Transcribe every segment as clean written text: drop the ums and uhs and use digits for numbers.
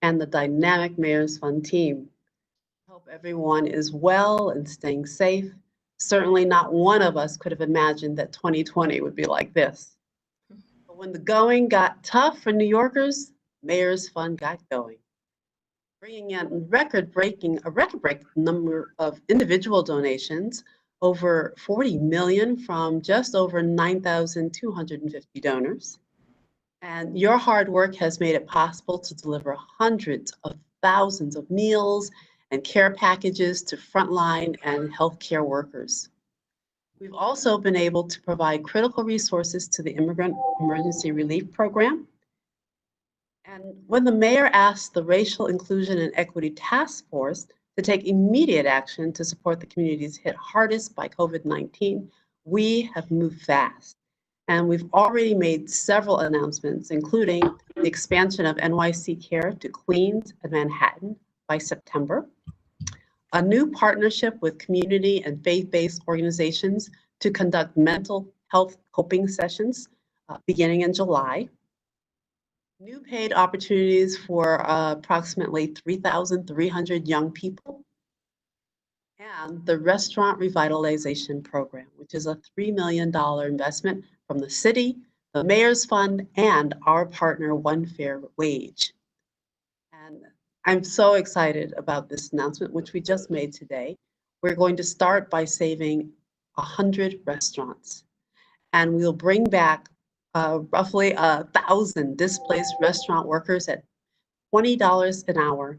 and the dynamic Mayor's Fund team. I hope everyone is well and staying safe. Certainly not one of us could have imagined that 2020 would be like this. But when the going got tough for New Yorkers, Mayor's Fund got going, bringing in a record-breaking number of individual donations, over 40 million from just over 9,250 donors. And your hard work has made it possible to deliver hundreds of thousands of meals and care packages to frontline and healthcare workers. We've also been able to provide critical resources to the Immigrant Emergency Relief Program. And when the mayor asked the Racial Inclusion and Equity Task Force to take immediate action to support the communities hit hardest by COVID-19, we have moved fast. And we've already made several announcements, including the expansion of NYC Care to Queens and Manhattan by September, a new partnership with community and faith-based organizations to conduct mental health coping sessions beginning in July, new paid opportunities for approximately 3,300 young people, and the Restaurant Revitalization Program, which is a $3 million investment from the city, the Mayor's Fund, and our partner, One Fair Wage. And I'm so excited about this announcement, which we just made today. We're going to start by saving 100 restaurants, and we'll bring back roughly 1,000 displaced restaurant workers at $20 an hour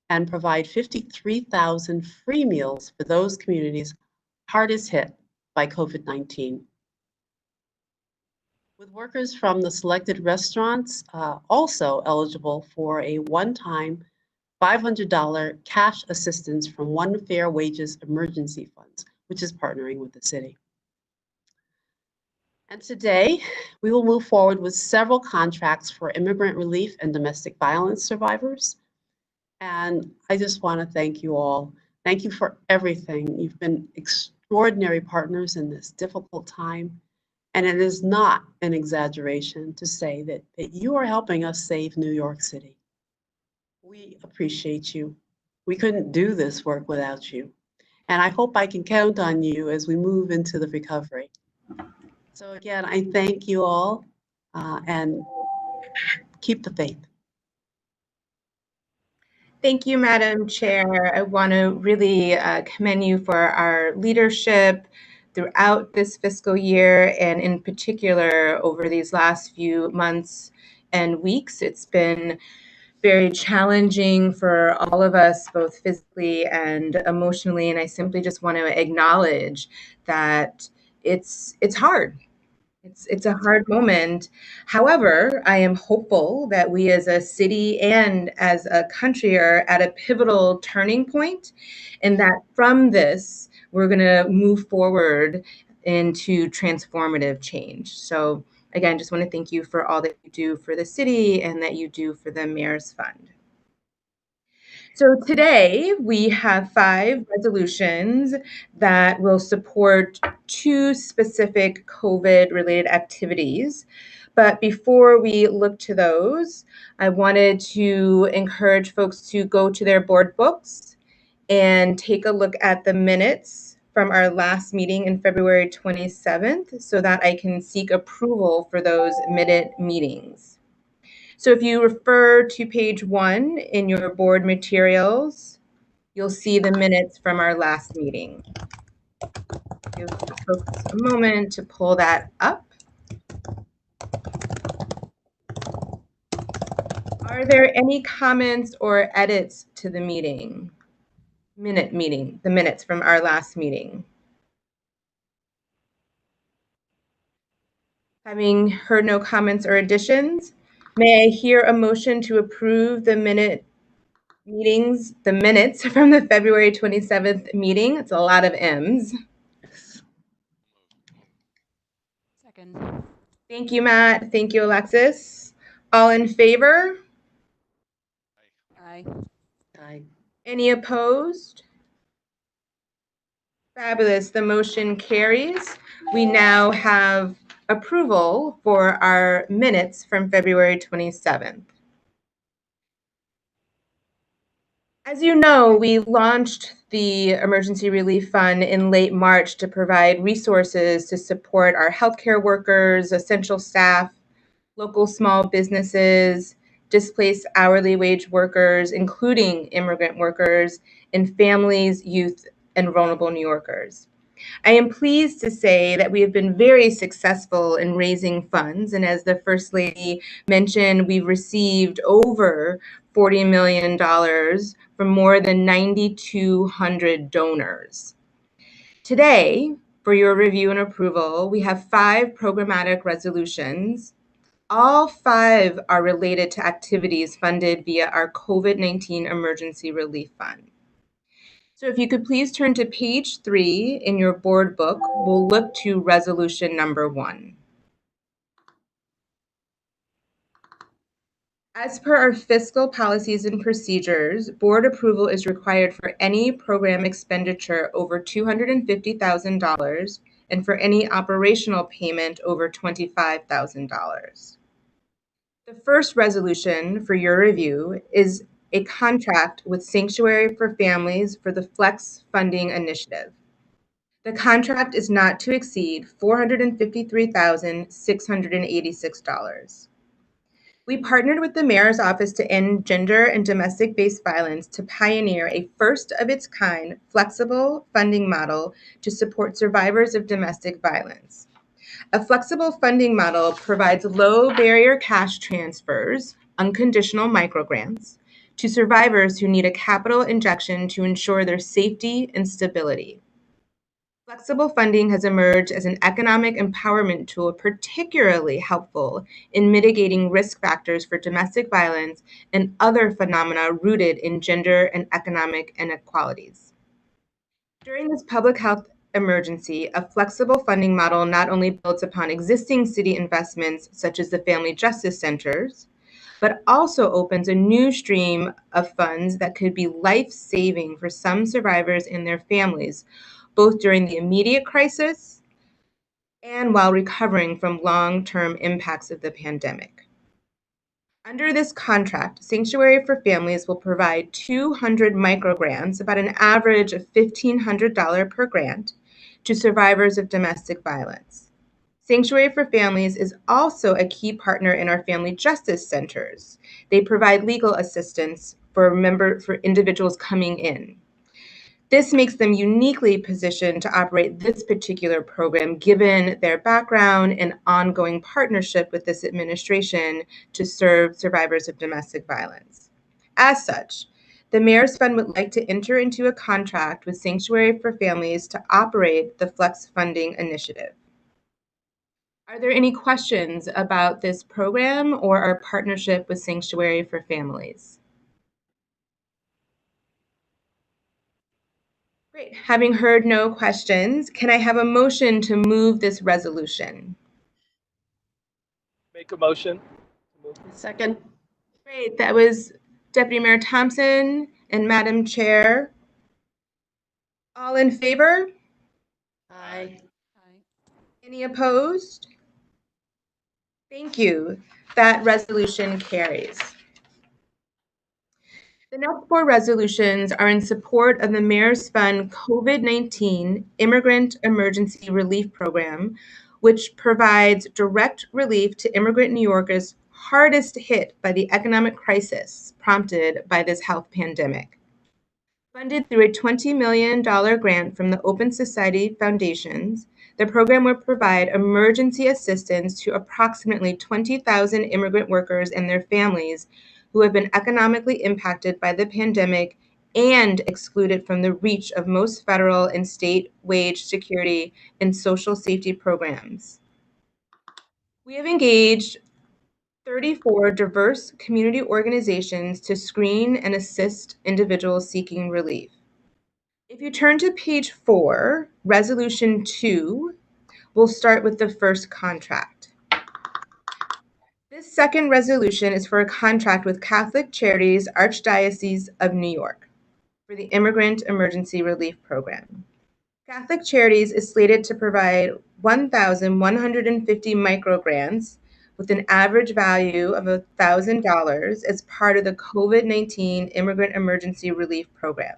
and provide 53,000 free meals for those communities hardest hit by COVID-19. With workers from the selected restaurants also eligible for a one-time $500 cash assistance from One Fair Wages Emergency Funds, which is partnering with the city. And today, we will move forward with several contracts for immigrant relief and domestic violence survivors. And I just want to thank you all. Thank you for everything. You've been extraordinary partners in this difficult time. And it is not an exaggeration to say that you are helping us save New York City. We appreciate you. We couldn't do this work without you. And I hope I can count on you as we move into the recovery. So again, I thank you all and keep the faith. Thank you, Madam Chair. I want to really commend you for our leadership throughout this fiscal year, and in particular over these last few months and weeks. It's been very challenging for all of us, both physically and emotionally, and I simply just want to acknowledge that it's hard. It's a hard moment. However, I am hopeful that we as a city and as a country are at a pivotal turning point, and that from this, we're going to move forward into transformative change. So again, just want to thank you for all that you do for the city and that you do for the Mayor's Fund. So today we have 5 resolutions that will support 2 specific COVID-related activities. But before we look to those, I wanted to encourage folks to go to their board books and take a look at the minutes from our last meeting in February 27th so that I can seek approval for those minute meetings. So if you refer to page 1 in your board materials, you'll see the minutes from our last meeting. Give folks a moment to pull that up. Are there any comments or edits to the meeting? The minutes from our last meeting. Having heard no comments or additions, may I hear a motion to approve the minutes from the February 27th meeting? It's a lot of M's. Second. Thank you, Matt. Thank you, Alexis. All in favor? Aye. Aye. Any opposed? Fabulous. The motion carries. We now have approval for our minutes from February 27th. As you know, we launched the Emergency Relief Fund in late March to provide resources to support our healthcare workers, essential staff, local small businesses, displaced hourly wage workers, including immigrant workers, and families, youth, and vulnerable New Yorkers. I am pleased to say that we have been very successful in raising funds, and as the First Lady mentioned, we've received over $40 million from more than 9,200 donors. Today, for your review and approval, we have 5 programmatic resolutions. All 5 are related to activities funded via our COVID-19 Emergency Relief Fund. So if you could please turn to page 3 in your board book, we'll look to resolution number 1. As per our fiscal policies and procedures, board approval is required for any program expenditure over $250,000 and for any operational payment over $25,000. The first resolution for your review is a contract with Sanctuary for Families for the Flex Funding Initiative. The contract is not to exceed $453,686. We partnered with the Mayor's Office to End Gender and Domestic-Based Violence to pioneer a first-of-its-kind flexible funding model to support survivors of domestic violence. A flexible funding model provides low-barrier cash transfers, unconditional microgrants, to survivors who need a capital injection to ensure their safety and stability. Flexible funding has emerged as an economic empowerment tool particularly helpful in mitigating risk factors for domestic violence and other phenomena rooted in gender and economic inequalities. During this public health emergency, a flexible funding model not only builds upon existing city investments such as the Family Justice Centers, but also opens a new stream of funds that could be life-saving for some survivors and their families, both during the immediate crisis and while recovering from long-term impacts of the pandemic. Under this contract, Sanctuary for Families will provide 200 microgrants, about an average of $1,500 per grant, to survivors of domestic violence. Sanctuary for Families is also a key partner in our Family Justice Centers. They provide legal assistance for individuals coming in. This makes them uniquely positioned to operate this particular program, given their background and ongoing partnership with this administration to serve survivors of domestic violence. As such, the Mayor's Fund would like to enter into a contract with Sanctuary for Families to operate the Flex Funding Initiative. Are there any questions about this program or our partnership with Sanctuary for Families? Great. Having heard no questions, can I have a motion to move this resolution? Make a motion. Second. Great. That was Deputy Mayor Thompson and Madam Chair. All in favor? Aye. Aye. Any opposed? Thank you. That resolution carries. The next 4 resolutions are in support of the Mayor's Fund COVID-19 Immigrant Emergency Relief Program, which provides direct relief to immigrant New Yorkers hardest hit by the economic crisis prompted by this health pandemic. Funded through a $20 million grant from the Open Society Foundations, the program will provide emergency assistance to approximately 20,000 immigrant workers and their families who have been economically impacted by the pandemic and excluded from the reach of most federal and state wage security and social safety programs. We have engaged 34 diverse community organizations to screen and assist individuals seeking relief. If you turn to page 4, Resolution 2, we'll start with the first contract. This second resolution is for a contract with Catholic Charities, Archdiocese of New York for the Immigrant Emergency Relief Program. Catholic Charities is slated to provide 1,150 microgrants with an average value of $1,000 as part of the COVID-19 Immigrant Emergency Relief Program.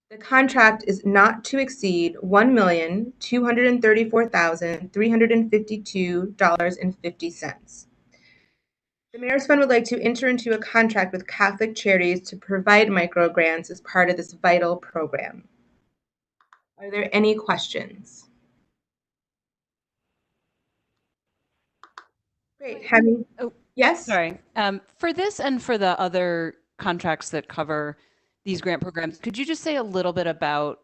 The contract is not to exceed $1,234,352.50. The Mayor's Fund would like to enter into a contract with Catholic Charities to provide microgrants as part of this vital program. Are there any questions? Great. Yes? Sorry. For this and for the other contracts that cover these grant programs, could you just say a little bit about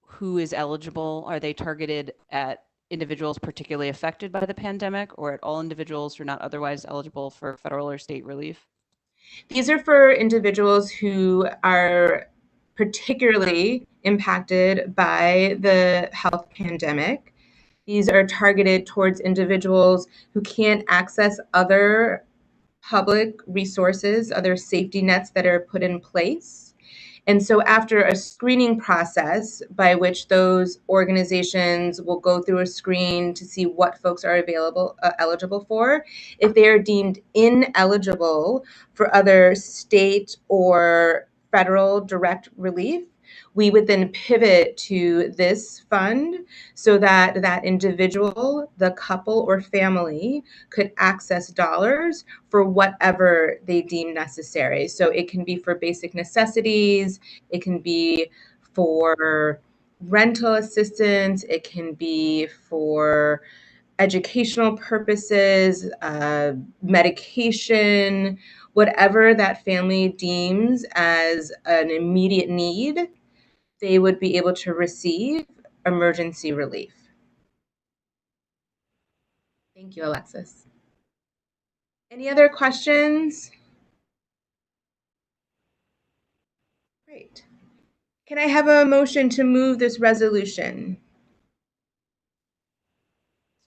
who is eligible? Are they targeted at individuals particularly affected by the pandemic, or at all individuals who are not otherwise eligible for federal or state relief? These are for individuals who are particularly impacted by the health pandemic. These are targeted towards individuals who can't access other public resources, other safety nets that are put in place. And so after a screening process by which those organizations will go through a screen to see what folks are eligible for, if they are deemed ineligible for other state or federal direct relief, we would then pivot to this fund so that that individual, the couple or family could access dollars for whatever they deem necessary. So it can be for basic necessities, it can be for rental assistance, it can be for educational purposes, medication, whatever that family deems as an immediate need, they would be able to receive emergency relief. Thank you, Alexis. Any other questions? Great. Can I have a motion to move this resolution?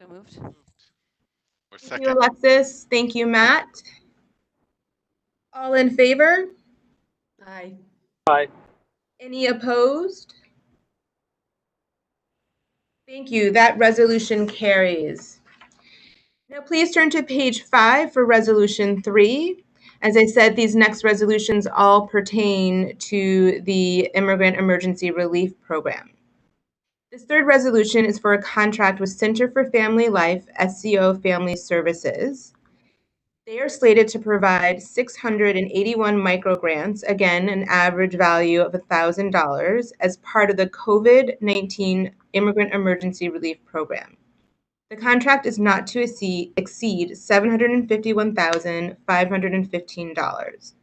So moved. Or Thank you, second. Alexis. Thank you, Matt. All in favor? Aye. Any opposed? Thank you. That resolution carries. Now please turn to page 5 for resolution 3. As I said, these next resolutions all pertain to the Immigrant Emergency Relief Program. This third resolution is for a contract with Center for Family Life, SCO Family Services. They are slated to provide 681 microgrants, again, an average value of $1,000, as part of the COVID-19 Immigrant Emergency Relief Program. The contract is not to exceed $751,515.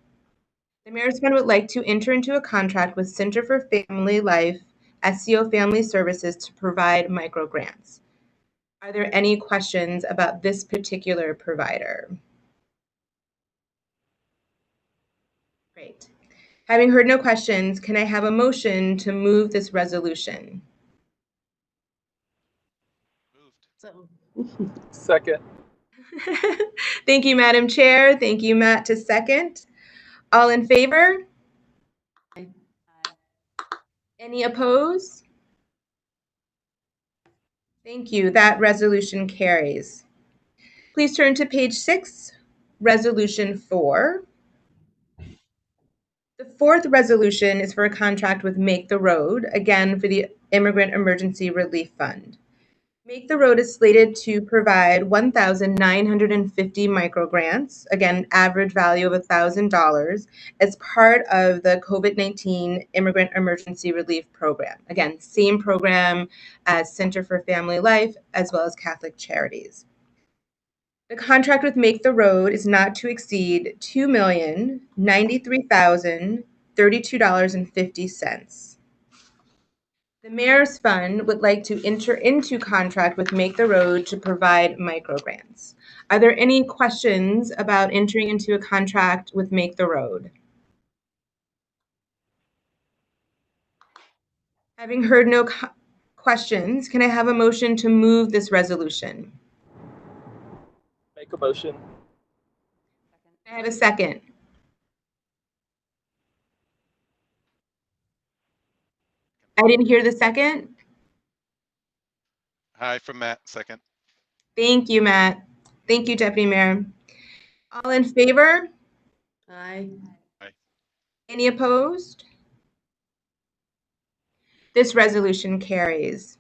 The Mayor's Fund would like to enter into a contract with Center for Family Life, SCO Family Services to provide microgrants. Are there any questions about this particular provider? Great. Having heard no questions, can I have a motion to move this resolution? Moved. So, Second. Thank you, Madam Chair. Thank you, Matt, to second. All in favor? Aye. Any opposed? Thank you. That resolution carries. Please turn to page 6, Resolution 4. The fourth resolution is for a contract with Make the Road, again for the Immigrant Emergency Relief Fund. Make the Road is slated to provide 1,950 microgrants, again, average value of $1,000, as part of the COVID-19 Immigrant Emergency Relief Program. Again, same program as Center for Family Life, as well as Catholic Charities. The contract with Make the Road is not to exceed $2,093,032.50. The Mayor's Fund would like to enter into contract with Make the Road to provide microgrants. Are there any questions about entering into a contract with Make the Road? Having heard no questions, can I have a motion to move this resolution? Make a motion. Can I have a second? I didn't hear the second. Hi from Matt, second. Thank you, Matt. Thank you, Deputy Mayor. All in favor? Aye. Any opposed? This resolution carries.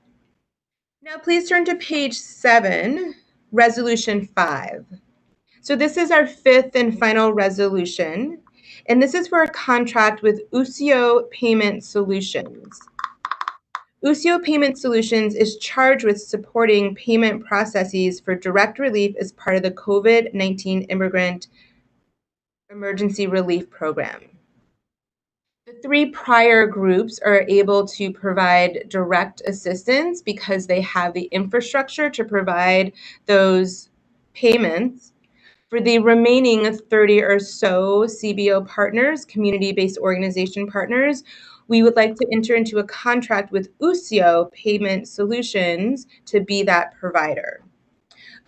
Now please turn to page 7, Resolution 5. So this is our 5th and final resolution, and this is for a contract with Usio Payment Solutions. Usio Payment Solutions is charged with supporting payment processes for direct relief as part of the COVID-19 Immigrant Emergency Relief Program. The 3 prior groups are able to provide direct assistance because they have the infrastructure to provide those payments. For the remaining 30 or so CBO partners, community-based organization partners, we would like to enter into a contract with Usio Payment Solutions to be that provider.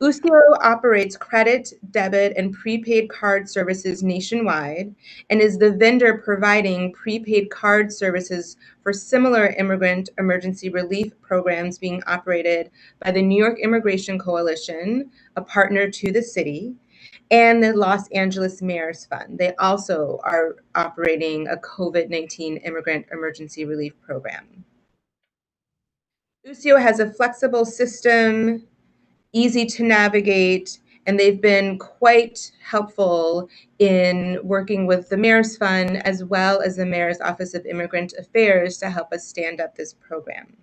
Usio operates credit, debit, and prepaid card services nationwide and is the vendor providing prepaid card services for similar immigrant emergency relief programs being operated by the New York Immigration Coalition, a partner to the city, and the Los Angeles Mayor's Fund. They also are operating a COVID-19 immigrant emergency relief program. Usio has a flexible system, easy to navigate, and they've been quite helpful in working with the Mayor's Fund as well as the Mayor's Office of Immigrant Affairs to help us stand up this program.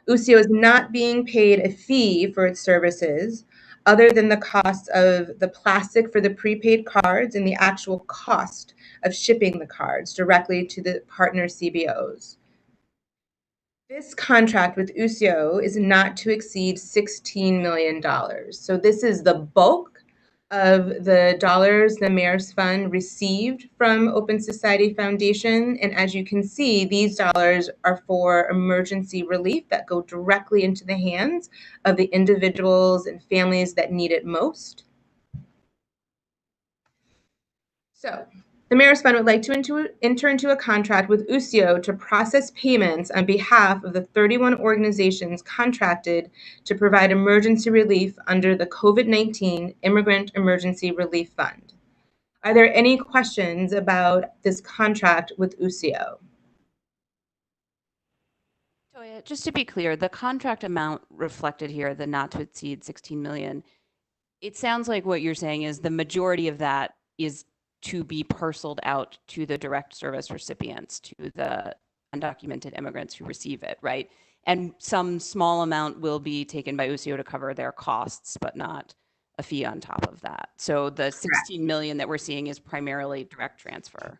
Usio is not being paid a fee for its services other than the cost of the plastic for the prepaid cards and the actual cost of shipping the cards directly to the partner CBOs. This contract with Usio is not to exceed $16 million. So this is the bulk of the dollars the Mayor's Fund received from Open Society Foundation. And as you can see, these dollars are for emergency relief that go directly into the hands of the individuals and families that need it most. So the Mayor's Fund would like to enter into a contract with Usio to process payments on behalf of the 31 organizations contracted to provide emergency relief under the COVID-19 Immigrant Emergency Relief Fund. Are there any questions about this contract with Usio? Toya, just to be clear, the contract amount reflected here, the not to exceed 16 million, it sounds like what you're saying is the majority of that is to be parceled out to the direct service recipients, to the undocumented immigrants who receive it, right? And some small amount will be taken by Usio to cover their costs, but not a fee on top of that. So the 16 million that we're seeing is primarily direct transfer.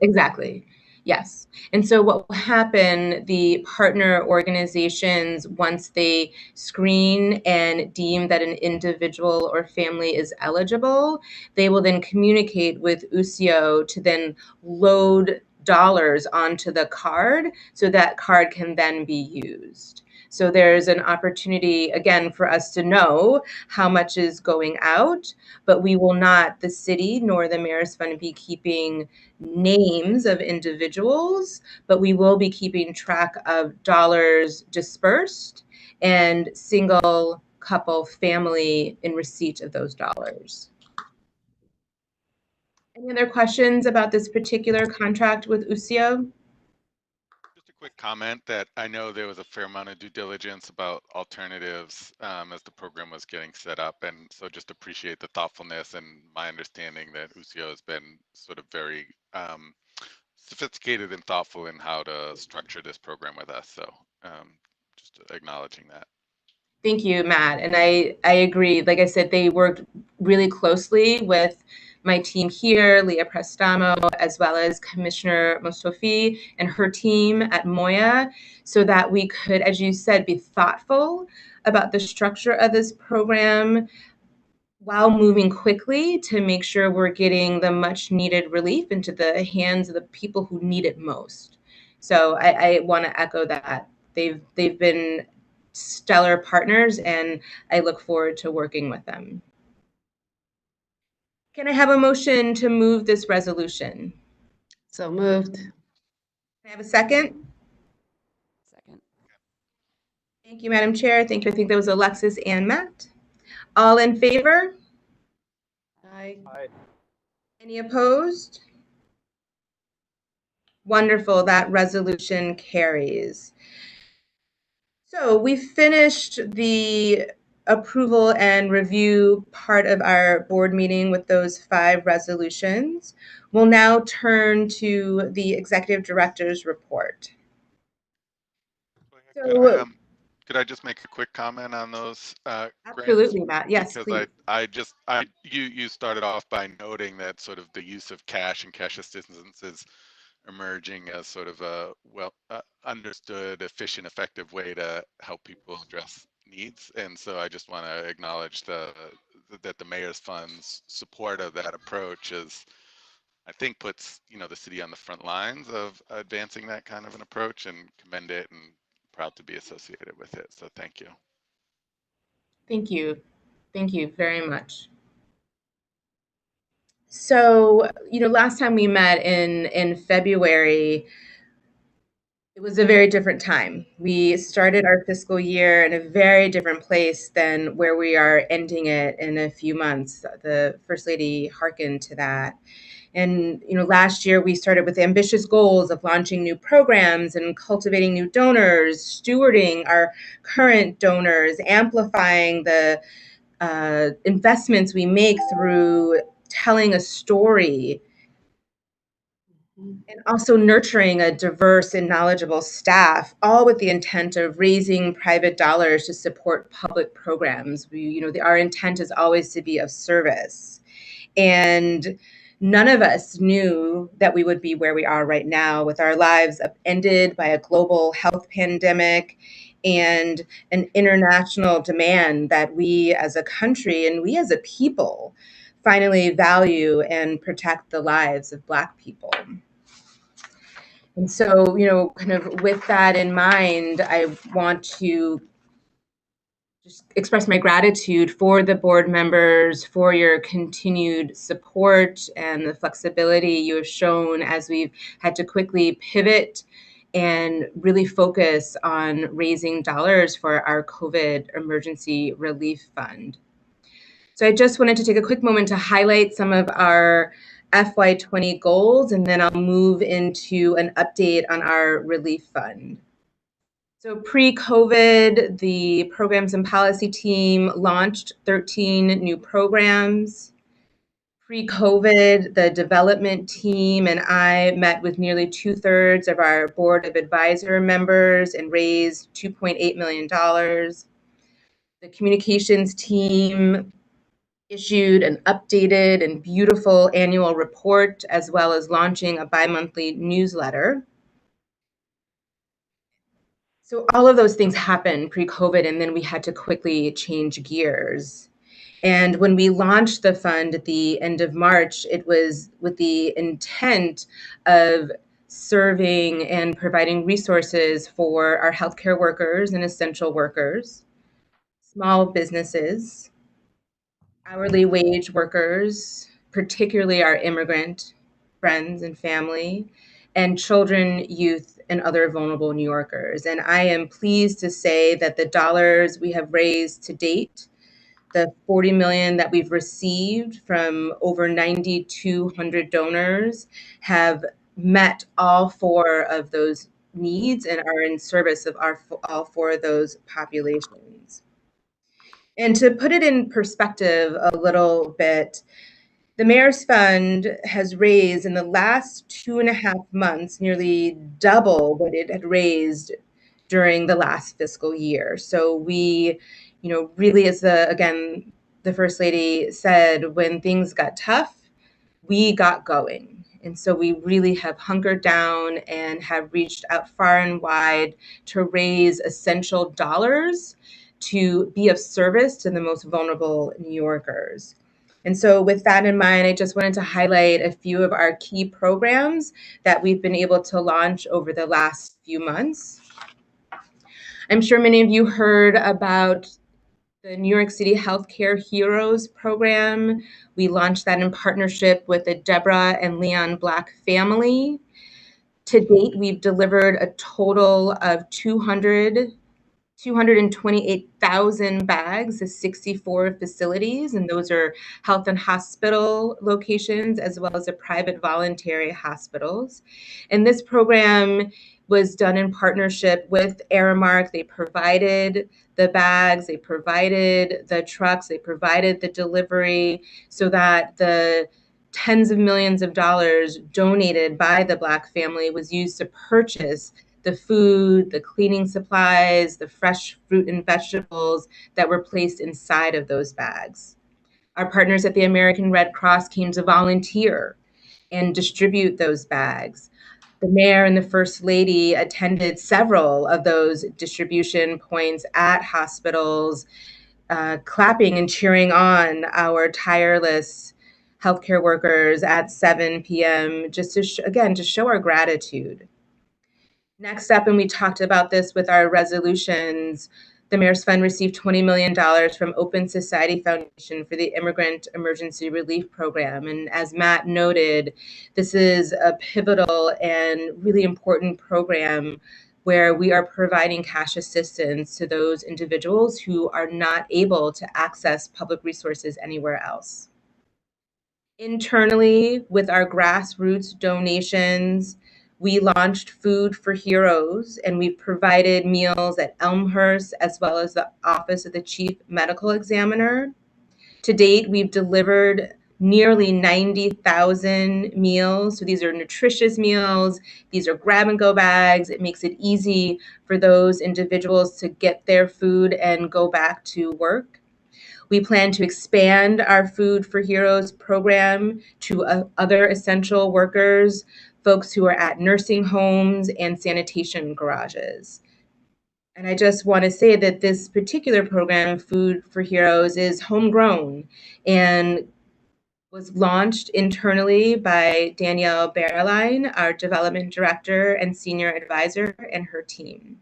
Exactly. Yes. And so what will happen, the partner organizations, once they screen and deem that an individual or family is eligible, they will then communicate with Usio to then load dollars onto the card so that card can then be used. So there's an opportunity, again, for us to know how much is going out, but we will not, the city nor the Mayor's Fund, be keeping names of individuals, but we will be keeping track of dollars dispersed and single, couple, family in receipt of those dollars. Any other questions about this particular contract with Usio? Just a quick comment that I know there was a fair amount of due diligence about alternatives as the program was getting set up. And so just appreciate the thoughtfulness and my understanding that Usio has been sort of very sophisticated and thoughtful in how to structure this program with us. So just acknowledging that. Thank you, Matt. And I agree. Like I said, they worked really closely with my team here, Leah Prestamo, as well as Commissioner Mostofi and her team at Moya, so that we could, as you said, be thoughtful about the structure of this program while moving quickly to make sure we're getting the much needed relief into the hands of the people who need it most. So I want to echo that. They've been stellar partners, and I look forward to working with them. Can I have a motion to move this resolution? So moved. Can I have a second? Second. Thank you, Madam Chair. Thank you. I think that was Alexis and Matt. All in favor? Aye. Aye. Any opposed? Wonderful, that resolution carries. So we finished the approval and review part of our board meeting with those 5 resolutions. We'll now turn to the executive director's report. So, Could I just make a quick comment on those grants? absolutely, Matt. Yes, Because please. you started off by noting that sort of the use of cash and cash assistance is emerging as sort of a well understood, efficient, effective way to help people address needs. And so I just want to acknowledge that the mayor's fund's support of that approach is, I think, puts the city on the front lines of advancing that kind of an approach, and commend it and proud to be associated with it. So thank you. Thank you. Thank you very much. So, last time we met in February, it was a very different time. We started our fiscal year in a very different place than where we are ending it in a few months. The First Lady hearkened to that. And, last year we started with ambitious goals of launching new programs and cultivating new donors, stewarding our current donors, amplifying the investments we make through telling a story, and also nurturing a diverse and knowledgeable staff, all with the intent of raising private dollars to support public programs. Our intent is always to be of service. And none of us knew that we would be where we are right now, with our lives upended by a global health pandemic and an international demand that we as a country and we as a people finally value and protect the lives of Black people. And so, kind of with that in mind, I want to just express my gratitude for the board members, for your continued support and the flexibility you have shown as we've had to quickly pivot and really focus on raising dollars for our COVID Emergency Relief Fund. So I just wanted to take a quick moment to highlight some of our FY20 goals, and then I'll move into an update on our relief fund. So pre-COVID, the programs and policy team launched 13 new programs. Pre-COVID, the development team and I met with nearly 2/3 of our board of advisor members and raised $2.8 million. The communications team issued an updated and beautiful annual report, as well as launching a bi-monthly newsletter. So all of those things happened pre-COVID, and then we had to quickly change gears. And when we launched the fund at the end of March, it was with the intent of serving and providing resources for our healthcare workers and essential workers, small businesses, hourly wage workers, particularly our immigrant friends and family, and children, youth, and other vulnerable New Yorkers. And I am pleased to say that the dollars we have raised to date, the $40 million that we've received from over 9,200 donors, have met all 4 of those needs and are in service of all 4 of those populations. And to put it in perspective a little bit, the Mayor's Fund has raised in the last 2.5 months nearly double what it had raised during the last fiscal year. So we, really, as the First Lady said, when things got tough, we got going. And so we really have hunkered down and have reached out far and wide to raise essential dollars to be of service to the most vulnerable New Yorkers. And so with that in mind, I just wanted to highlight a few of our key programs that we've been able to launch over the last few months. I'm sure many of you heard about the New York City Healthcare Heroes program. We launched that in partnership with the Deborah and Leon Black family. To date, we've delivered a total of 200 228,000 bags to 64 facilities, and those are health and hospital locations as well as the private voluntary hospitals. And this program was done in partnership with Aramark. They provided the bags, they provided the trucks, they provided the delivery so that the tens of millions of dollars donated by the Black family was used to purchase the food, the cleaning supplies, the fresh fruit and vegetables that were placed inside of those bags. Our partners at the American Red Cross came to volunteer and distribute those bags. The mayor and the first lady attended several of those distribution points at hospitals, clapping and cheering on our tireless healthcare workers at 7 p.m. just to, again, to show our gratitude. Next up, and we talked about this with our resolutions, the Mayor's Fund received $20 million from Open Society Foundation for the Immigrant Emergency Relief Program. And as Matt noted, this is a pivotal and really important program where we are providing cash assistance to those individuals who are not able to access public resources anywhere else. Internally, with our grassroots donations, we launched Food for Heroes, and we've provided meals at Elmhurst as well as the Office of the Chief Medical Examiner. To date, we've delivered nearly 90,000 meals. So these are nutritious meals. These are grab and go bags. It makes it easy for those individuals to get their food and go back to work. We plan to expand our Food for Heroes program to other essential workers, folks who are at nursing homes and sanitation garages. And I just want to say that this particular program, Food for Heroes, is homegrown and was launched internally by Danielle Berline, our development director and senior advisor, and her team.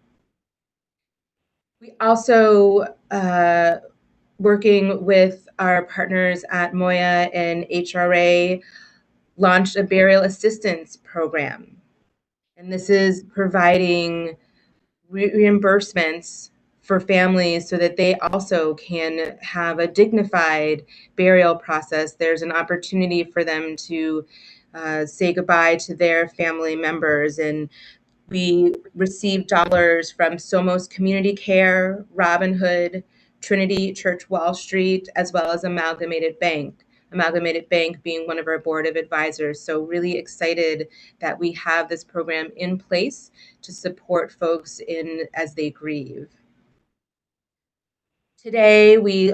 We also, working with our partners at Moya and HRA, launched a burial assistance program. And this is providing reimbursements for families so that they also can have a dignified burial process. There's an opportunity for them to say goodbye to their family members. And we received dollars from Somos Community Care, Robin Hood, Trinity Church Wall Street, as well as Amalgamated Bank being one of our board of advisors. So really excited that we have this program in place to support folks as they grieve. Today, we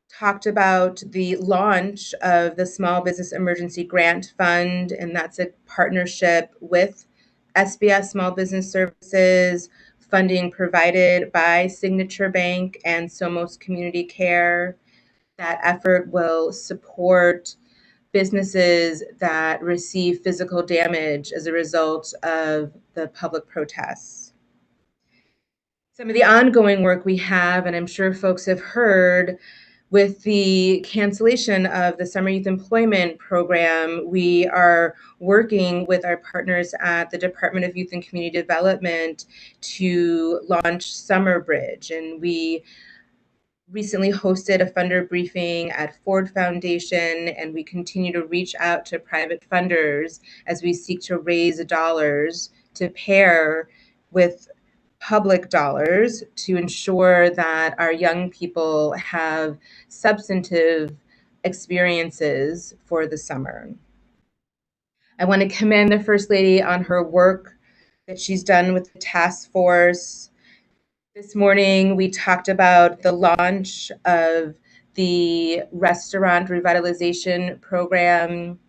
talked about the launch of the Small Business Emergency Grant Fund, and that's a partnership with SBS Small Business Services, funding provided by Signature Bank and Somos Community Care. That effort will support businesses that receive physical damage as a result of the public protests. Some of the ongoing work we have, and I'm sure folks have heard, with the cancellation of the Summer Youth Employment Program, we are working with our partners at the Department of Youth and Community Development to launch Summer Bridge. And we recently hosted a funder briefing at Ford Foundation, and we continue to reach out to private funders as we seek to raise dollars to pair with public dollars to ensure that our young people have substantive experiences for the summer. I want to commend the First Lady on her work that she's done with the task force. This morning, we talked about the launch of the restaurant revitalization program,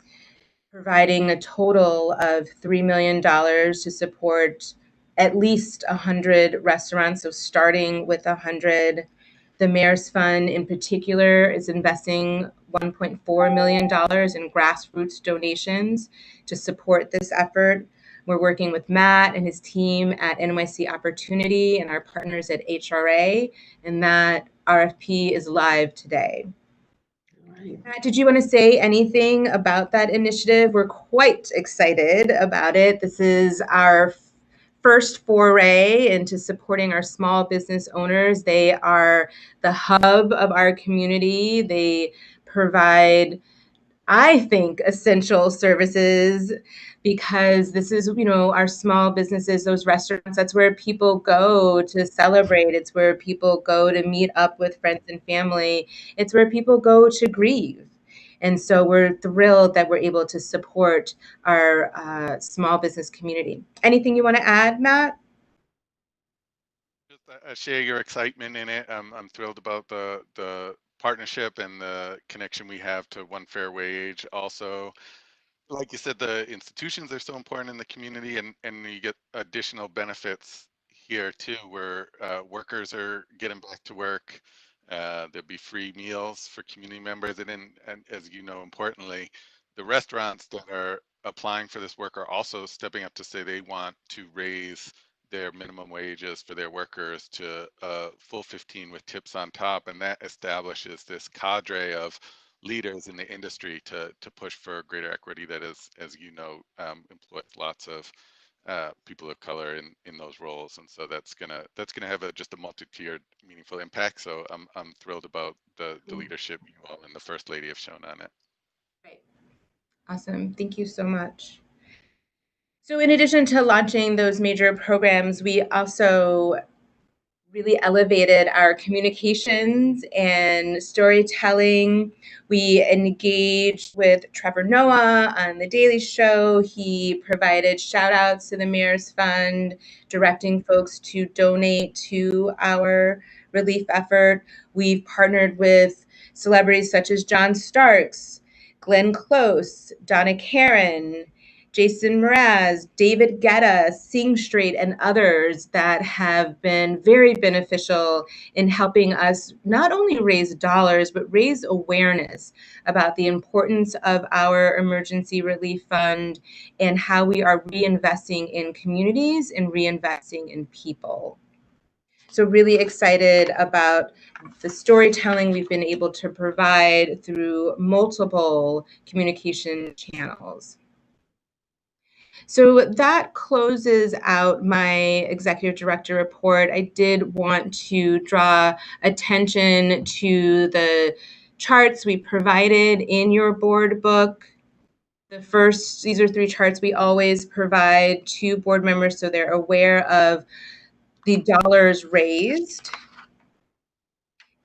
providing a total of $3 million to support at least 100 restaurants, so starting with 100. The Mayor's Fund in particular is investing $1.4 million in grassroots donations to support this effort. We're working with Matt and his team at NYC Opportunity and our partners at HRA, and that RFP is live today. Matt, did you want to say anything about that initiative? We're quite excited about it. This is our first foray into supporting our small business owners. They are the hub of our community. They provide, I think, essential services, because this is, our small businesses, those restaurants, that's where people go to celebrate. It's where people go to meet up with friends and family. It's where people go to grieve. And so we're thrilled that we're able to support our small business community. Anything you want to add, Matt? Just share your excitement in it. I'm thrilled about the partnership and the connection we have to One Fair Wage. Also, like you said, the institutions are so important in the community, and you get additional benefits here too, where workers are getting back to work. There'll be free meals for community members, and as you know, importantly, the restaurants that are applying for this work are also stepping up to say they want to raise their minimum wages for their workers to full 15 with tips on top, and that establishes this cadre of leaders in the industry to push for greater equity that is, as you know, employs lots of people of color in those roles, and so that's gonna have just a multi-tiered, meaningful impact. So I'm thrilled about the leadership you all and the First Lady have shown on it. Great. Awesome. Thank you so much. So in addition to launching those major programs, we also really elevated our communications and storytelling. We engaged with Trevor Noah on The Daily Show. He provided shout outs to the Mayor's Fund, directing folks to donate to our relief effort. We've partnered with celebrities such as John Starks, Glenn Close, Donna Karan, Jason Mraz, David Guetta, Sing Straight, and others that have been very beneficial in helping us not only raise dollars, but raise awareness about the importance of our emergency relief fund and how we are reinvesting in communities and reinvesting in people. So really excited about the storytelling we've been able to provide through multiple communication channels. So that closes out my executive director report. I did want to draw attention to the charts we provided in your board book. These are 3 charts we always provide to board members so they're aware of the dollars raised.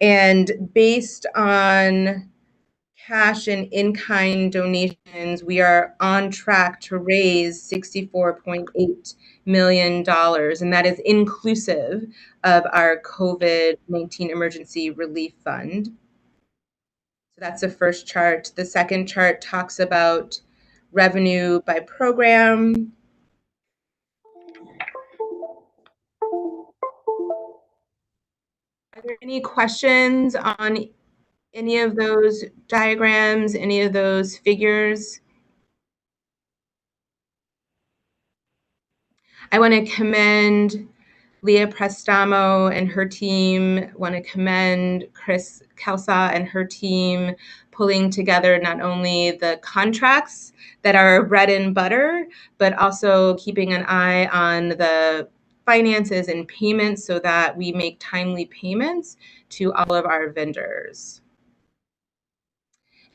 And based on cash and in-kind donations, we are on track to raise $64.8 million, and that is inclusive of our COVID-19 Emergency Relief Fund. So that's the first chart. The second chart talks about revenue by program. Are there any questions on any of those diagrams, any of those figures? I want to commend Leah Prestamo and her team. I want to commend Chris Kelsa and her team pulling together not only the contracts that are bread and butter, but also keeping an eye on the finances and payments so that we make timely payments to all of our vendors.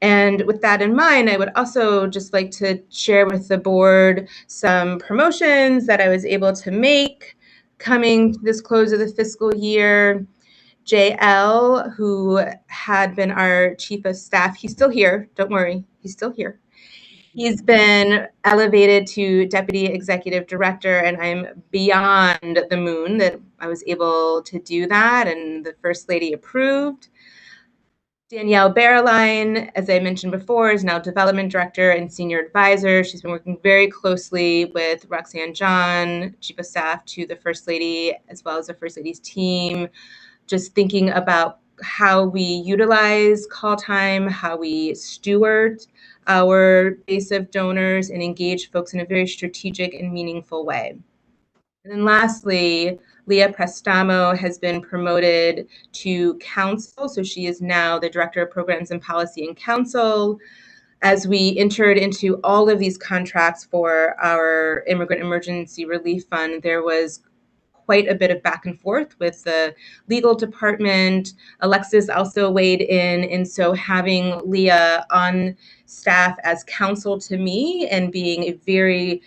And with that in mind, I would also just like to share with the board some promotions that I was able to make coming to this close of the fiscal year. JL, who had been our chief of staff, he's still here, don't worry, he's still here. He's been elevated to deputy executive director, and I'm beyond the moon that I was able to do that, and the First Lady approved. Danielle Bearline, as I mentioned before, is now development director and senior advisor. She's been working very closely with Roxanne John, chief of staff to the First Lady, as well as the First Lady's team, just thinking about how we utilize call time, how we steward our base of donors and engage folks in a very strategic and meaningful way. And then lastly, Leah Prestamo has been promoted to Counsel. So she is now the Director of Programs and Policy in Counsel. as we entered into all of these contracts for our Immigrant Emergency Relief Fund, there was quite a bit of back and forth with the legal department. Alexis also weighed in, and so having Leah on staff as counsel to me and being a very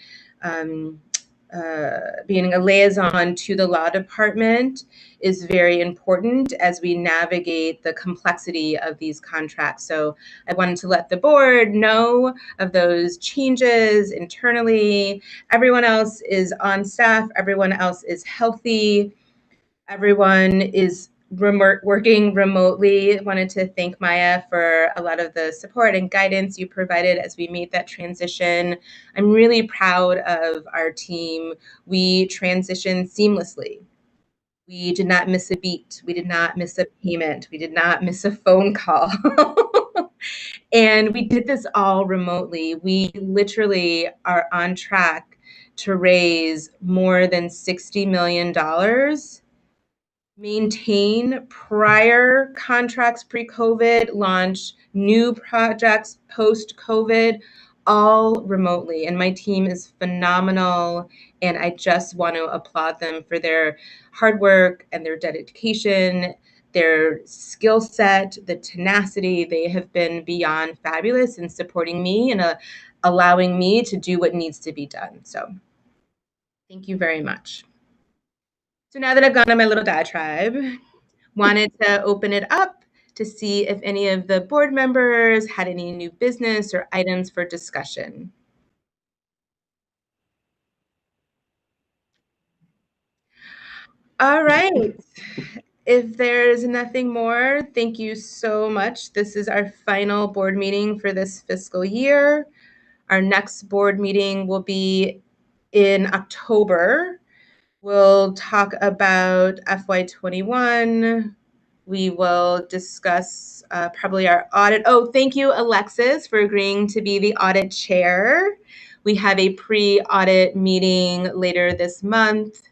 being a liaison to the law department is very important as we navigate the complexity of these contracts. So I wanted to let the board know of those changes internally. Everyone else is on staff, everyone else is healthy, everyone is working remotely. Wanted to thank Maya for a lot of the support and guidance you provided as we made that transition. I'm really proud of our team. We transitioned seamlessly. We did not miss a beat. We did not miss a payment. We did not miss a phone call. And we did this all remotely. We literally are on track to raise more than $60 million, maintain prior contracts pre-COVID, launch new projects post-COVID, all remotely. And my team is phenomenal. And I just want to applaud them for their hard work and their dedication, their skill set, the tenacity. They have been beyond fabulous in supporting me and allowing me to do what needs to be done. So thank you very much. So now that I've gone on my little diatribe, wanted to open it up to see if any of the board members had any new business or items for discussion. All right. If there's nothing more, thank you so much. This is our final board meeting for this fiscal year. Our next board meeting will be in October. We'll talk about FY21. We will discuss probably our audit. Oh, thank you, Alexis, for agreeing to be the audit chair. We have a pre-audit meeting later this month.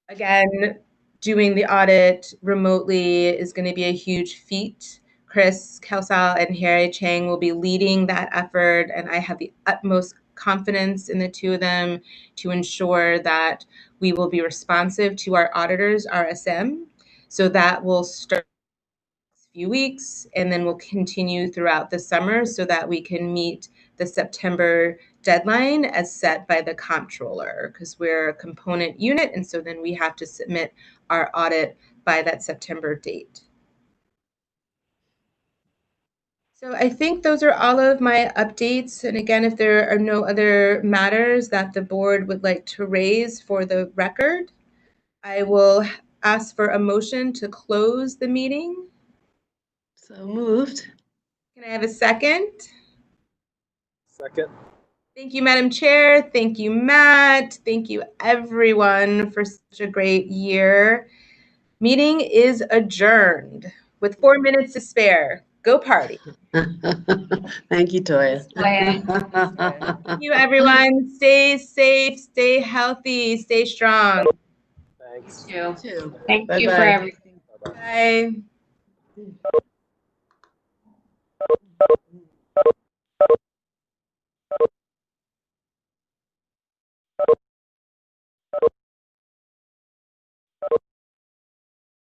Again, doing the audit remotely is going to be a huge feat. Chris Counsel and Harry Chang will be leading that effort, and I have the utmost confidence in the two of them to ensure that we will be responsive to our auditors, RSM. So that will start in a few weeks, and then we'll continue throughout the summer so that we can meet the September deadline as set by the comptroller, because we're a component unit, and so then we have to submit our audit by that September date. So I think those are all of my updates. And again, if there are no other matters that the board would like to raise for the record, I will ask for a motion to close the meeting. So moved. Can I have a second? Second. Thank you, Madam Chair. Thank you, Matt. Thank you, everyone, for such a great year. Meeting is adjourned with 4 minutes to spare. Go party. Thank you, Toya. Thank you, everyone. Stay safe, stay healthy, stay strong. Thanks. Thank you. Too. Thank you for Bye-bye. everything. Bye-bye. Bye.